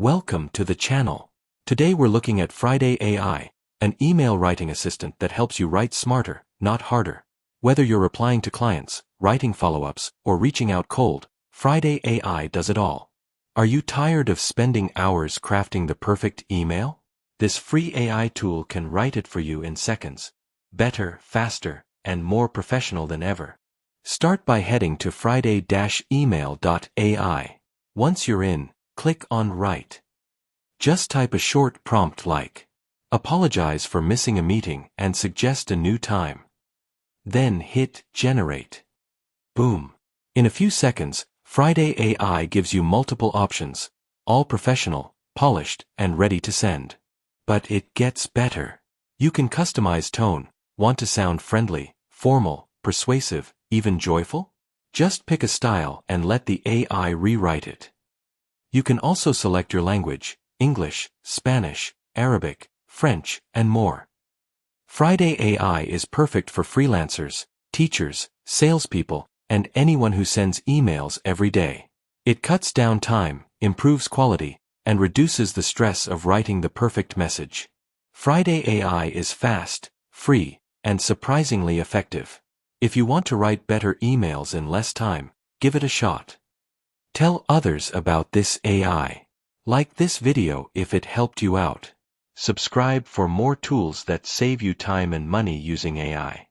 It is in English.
Welcome to the channel. Today we're looking at Friday AI, an email writing assistant that helps you write smarter, not harder. Whether you're replying to clients, writing follow-ups, or reaching out cold, Friday AI does it all. Are you tired of spending hours crafting the perfect email? This free AI tool can write it for you in seconds. Better, faster, and more professional than ever. Start by heading to friday-email.ai. Once you're in, click on Write. Just type a short prompt like, "Apologize for missing a meeting and suggest a new time." Then hit Generate. Boom. In a few seconds, Friday AI gives you multiple options, all professional, polished, and ready to send. But it gets better. You can customize tone. Want to sound friendly, formal, persuasive, even joyful? Just pick a style and let the AI rewrite it. You can also select your language, English, Spanish, Arabic, French, and more. Friday AI is perfect for freelancers, teachers, salespeople, and anyone who sends emails every day. It cuts down time, improves quality, and reduces the stress of writing the perfect message. Friday AI is fast, free, and surprisingly effective. If you want to write better emails in less time, give it a shot. Tell others about this AI. Like this video if it helped you out. Subscribe for more tools that save you time and money using AI.